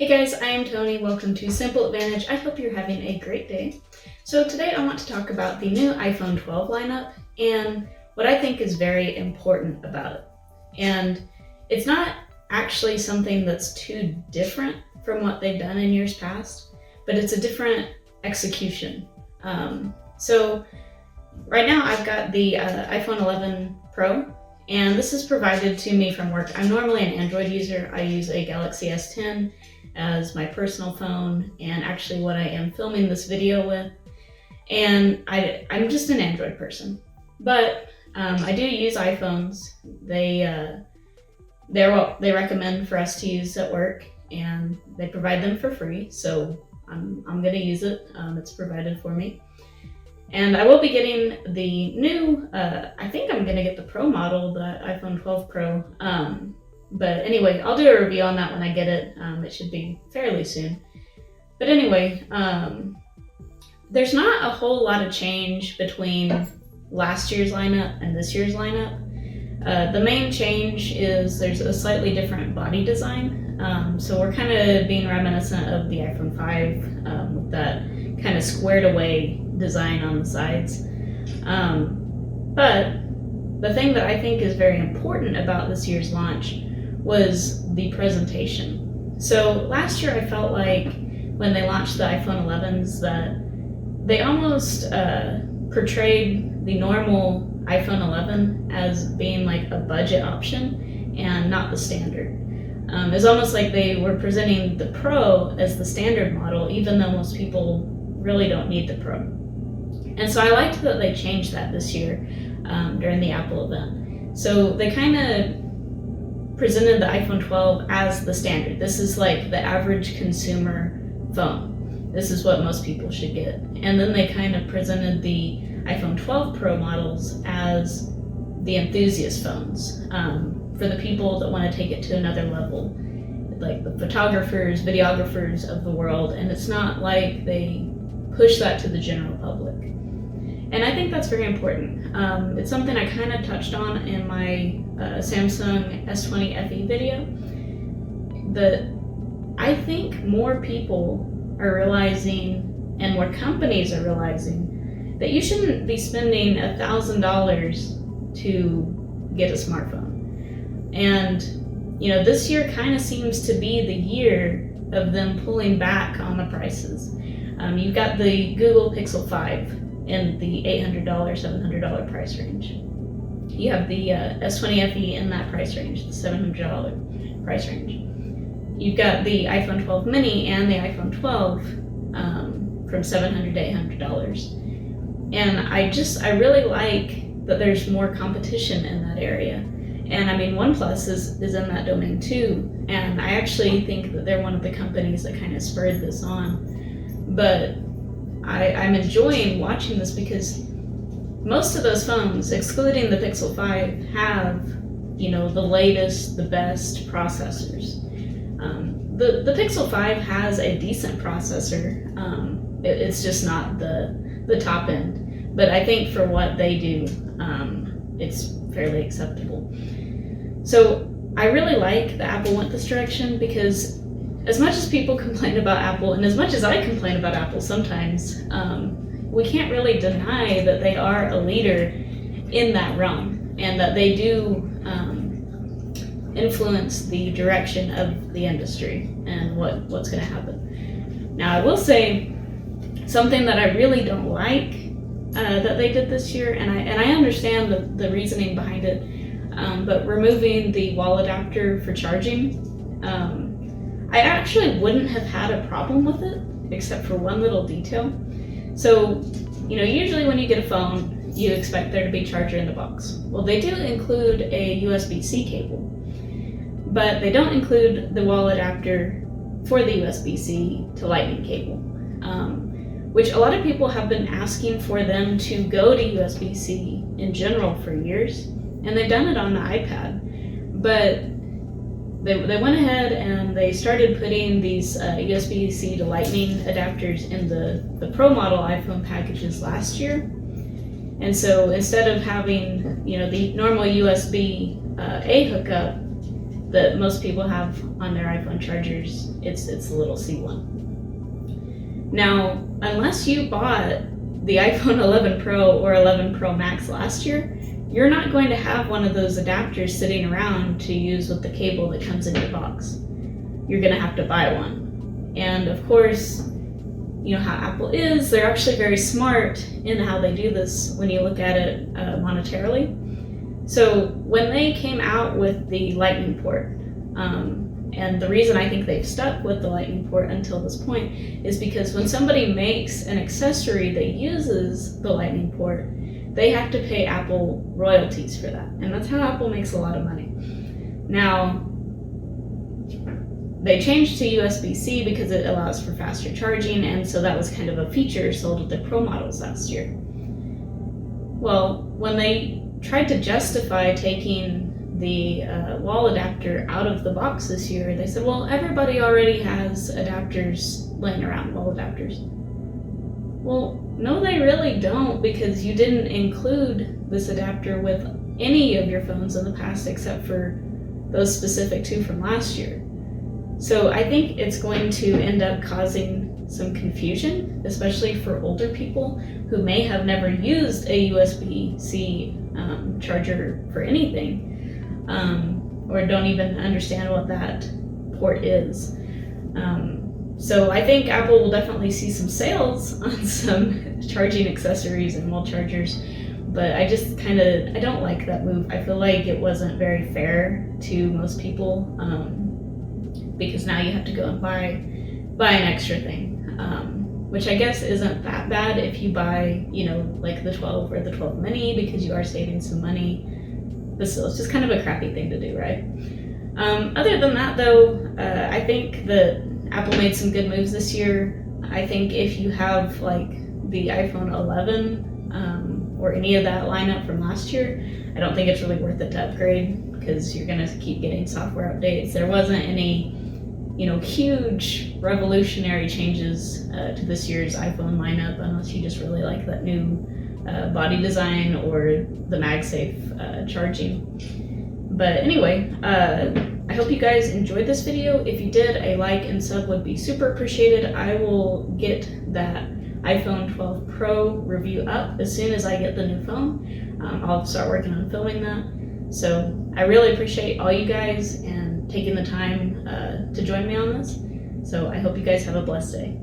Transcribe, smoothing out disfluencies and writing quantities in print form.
Hey guys, I am Tony. Welcome to Simple Advantage. I hope you're having a great day. So today I want to talk about the new iPhone 12 lineup and what I think is very important about it. And it's not actually something that's too different from what they've done in years past, but it's a different execution. So right now I've got the iPhone 11 Pro, and this is provided to me from work. I'm normally an Android user. I use a Galaxy S10 as my personal phone and actually what I am filming this video with. And I'm just an Android person. But I do use iPhones. They're what they recommend for us to use at work, and they provide them for free. So I'm gonna use it. It's provided for me. And I will be getting the new, I think I'm gonna get the Pro model, the iPhone 12 Pro. But anyway, I'll do a review on that when I get it. It should be fairly soon. But anyway, there's not a whole lot of change between last year's lineup and this year's lineup. The main change is there's a slightly different body design. So we're kind of being reminiscent of the iPhone 5 with that kind of squared away design on the sides. But the thing that I think is very important about this year's launch was the presentation. So last year I felt like when they launched the iPhone 11s that they almost portrayed the normal iPhone 11 as being like a budget option and not the standard. It's almost like they were presenting the Pro as the standard model, even though most people really don't need the Pro. And so I liked that they changed that this year during the Apple event. So they kind of presented the iPhone 12 as the standard. This is like the average consumer phone. This is what most people should get. And then they kind of presented the iPhone 12 Pro models as the enthusiast phones for the people that want to take it to another level, like the photographers, videographers of the world. And it's not like they push that to the general public. And I think that's very important. It's something I kind of touched on in my Samsung S20 FE video, that I think more people are realizing, and more companies are realizing, that you shouldn't be spending $1,000 to get a smartphone. And this year kind of seems to be the year of them pulling back on the prices. You've got the Google Pixel 5 in the $800, $700 price range. You have the S20 FE in that price range, the $700 price range. You've got the iPhone 12 mini and the iPhone 12 from $700 to $800. And I really like that there's more competition in that area. And I mean, OnePlus is in that domain too. And I actually think that they're one of the companies that kind of spurred this on. But I'm enjoying watching this because most of those phones, excluding the Pixel 5, have, the latest, the best processors. The Pixel 5 has a decent processor. It's just not the top end. But I think for what they do, it's fairly acceptable. So I really like that Apple went this direction, because as much as people complain about Apple, and as much as I complain about Apple sometimes, we can't really deny that they are a leader in that realm, and that they do influence the direction of the industry and what's going to happen. Now, I will say something that I really don't like that they did this year, and I understand the reasoning behind it, but removing the wall adapter for charging. I actually wouldn't have had a problem with it, except for one little detail. So, usually when you get a phone, you expect there to be a charger in the box. Well, they do include a USB-C cable, but they don't include the wall adapter for the USB-C to Lightning cable, which a lot of people have been asking for them to go to USB-C in general for years, and they've done it on the iPad. But they went ahead and they started putting these USB-C to Lightning adapters in the Pro model iPhone packages last year. And so instead of having the normal USB A hookup, that most people have on their iPhone chargers. It's the little C1. Now, unless you bought the iPhone 11 Pro or 11 Pro Max last year, you're not going to have one of those adapters sitting around to use with the cable that comes in your box. You're going to have to buy one. And of course, you know how Apple is, they're actually very smart in how they do this when you look at it monetarily. So when they came out with the Lightning port, and the reason I think they've stuck with the Lightning port until this point is because when somebody makes an accessory that uses the Lightning port, they have to pay Apple royalties for that. And that's how Apple makes a lot of money. Now, they changed to USB-C because it allows for faster charging, and so that was kind of a feature sold with the Pro models last year. Well, when they tried to justify taking the wall adapter out of the box this year, they said, well, everybody already has adapters laying around, wall adapters. Well, no, they really don't, because you didn't include this adapter with any of your phones in the past except for those specific two from last year. So I think it's going to end up causing some confusion, especially for older people who may have never used a USB-C charger for anything, or don't even understand what that port is. So I think Apple will definitely see some sales on some charging accessories and wall chargers, but I don't like that move. I feel like it wasn't very fair to most people, because now you have to go and buy an extra thing, which I guess isn't that bad if you buy, like the 12 or the 12 mini, because you are saving some money. But still, it's just kind of a crappy thing to do, right? Other than that, though, I think that Apple made some good moves this year. I think if you have like the iPhone 11 or any of that lineup from last year, I don't think it's really worth it to upgrade, because you're going to keep getting software updates. There wasn't any huge revolutionary changes to this year's iPhone lineup, unless you just really like that new body design or the MagSafe charging. But anyway, I hope you guys enjoyed this video. If you did, a like and sub would be super appreciated. I will get that iPhone 12 Pro review up as soon as I get the new phone. I'll start working on filming that. So I really appreciate all you guys and taking the time to join me on this. So I hope you guys have a blessed day.